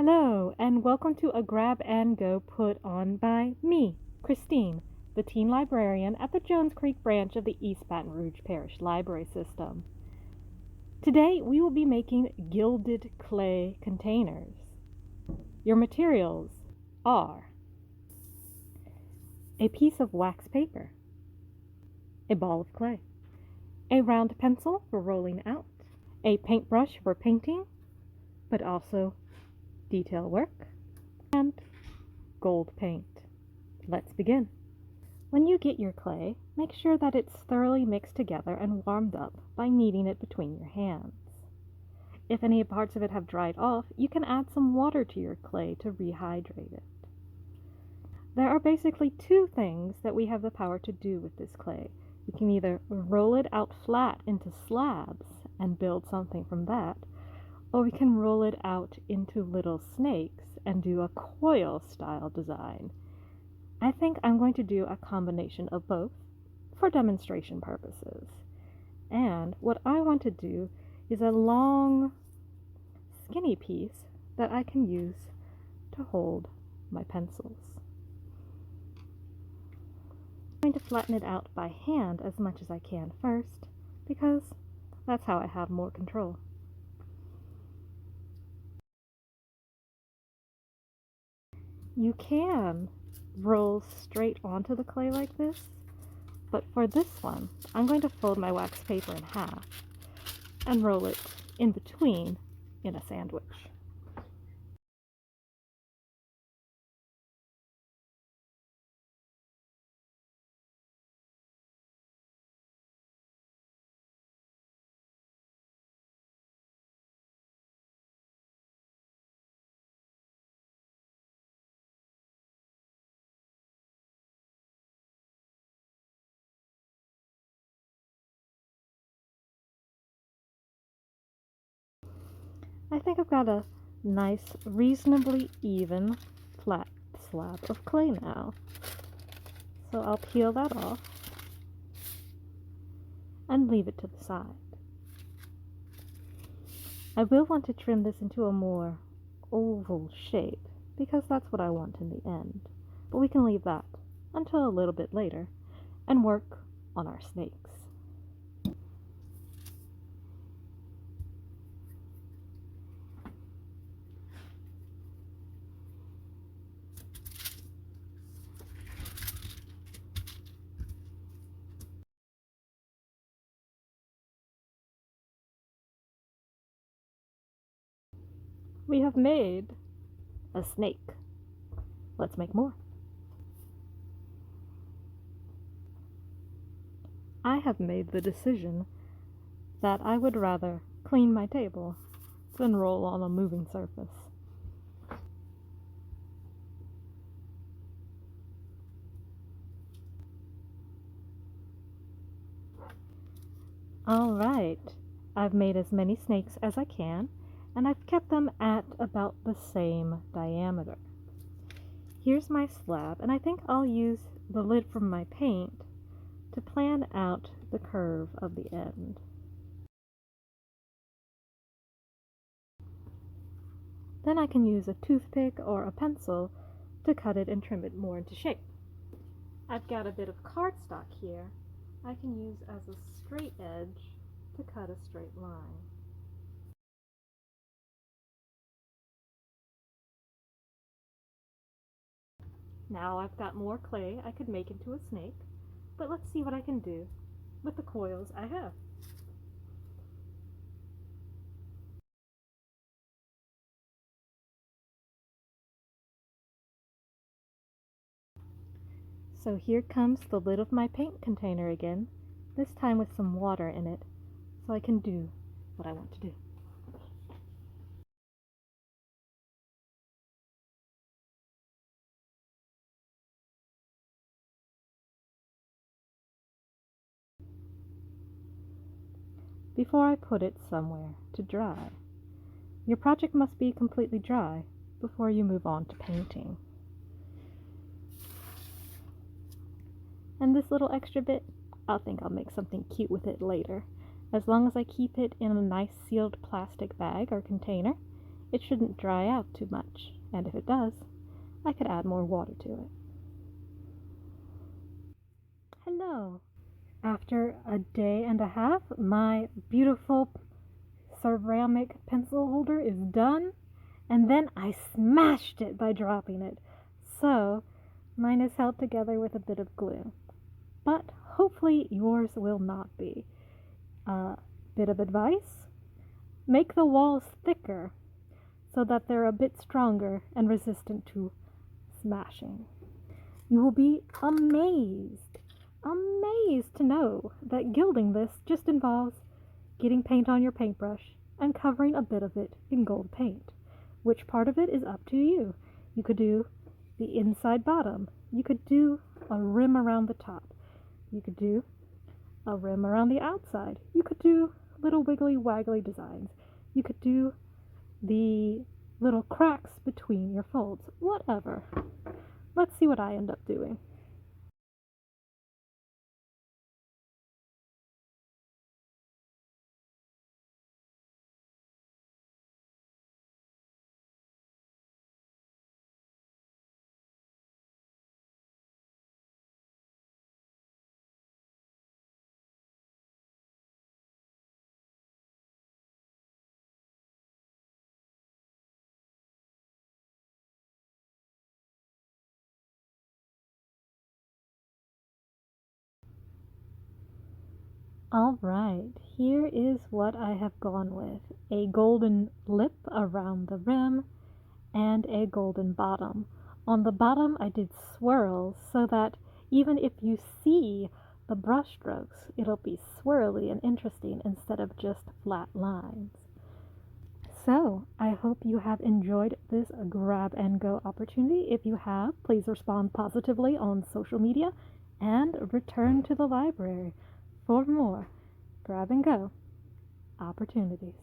Hello, and welcome to a grab and go put on by me, Christine, the teen librarian at the Jones Creek branch of the East Baton Rouge Parish Library System. Today we will be making gilded clay containers. Your materials are a piece of wax paper, a ball of clay, a round pencil for rolling out, a paintbrush for painting, but also detail work, and gold paint. Let's begin. When you get your clay, make sure that it's thoroughly mixed together and warmed up by kneading it between your hands. If any parts of it have dried off, you can add some water to your clay to rehydrate it. There are basically two things that we have the power to do with this clay. We can either roll it out flat into slabs and build something from that, or we can roll it out into little snakes and do a coil style design. I think I'm going to do a combination of both for demonstration purposes. And what I want to do is a long, skinny piece that I can use to hold my pencils. I'm going to flatten it out by hand as much as I can first, because that's how I have more control. You can roll straight onto the clay like this, but for this one, I'm going to fold my wax paper in half and roll it in between in a sandwich. I think I've got a nice, reasonably even, flat slab of clay now. So I'll peel that off and leave it to the side. I will want to trim this into a more oval shape because that's what I want in the end. But we can leave that until a little bit later and work on our snakes. We have made a snake. Let's make more. I have made the decision that I would rather clean my table than roll on a moving surface. Alright, I've made as many snakes as I can, and I've kept them at about the same diameter. Here's my slab, and I think I'll use the lid from my paint to plan out the curve of the end. Then I can use a toothpick or a pencil to cut it and trim it more into shape. I've got a bit of cardstock here I can use as a straight edge to cut a straight line. Now I've got more clay I could make into a snake, but let's see what I can do with the coils I have. So here comes the lid of my paint container again, this time with some water in it, so I can do what I want to do. Before I put it somewhere to dry, your project must be completely dry before you move on to painting. And this little extra bit, I think I'll make something cute with it later. As long as I keep it in a nice sealed plastic bag or container, It shouldn't dry out too much, and if it does, I could add more water to it. Hello! After a day and a half, my beautiful ceramic pencil holder is done, and then I smashed it by dropping it. So, mine is held together with a bit of glue. But hopefully yours will not be. A bit of advice: make the walls thicker so that they're a bit stronger and resistant to smashing. You will be amazed to know that gilding this just involves getting paint on your paintbrush and covering a bit of it in gold paint. Which part of it is up to you. You could do the inside bottom. You could do a rim around the top. You could do a rim around the outside. You could do little wiggly waggly designs. You could do the little cracks between your folds. Whatever. Let's see what I end up doing. Alright, here is what I have gone with. A golden lip around the rim and a golden bottom. On the bottom I did swirls so that even if you see the brush strokes, it'll be swirly and interesting instead of just flat lines. So, I hope you have enjoyed this grab and go opportunity. If you have, please respond positively on social media and return to the library for more grab and go opportunities.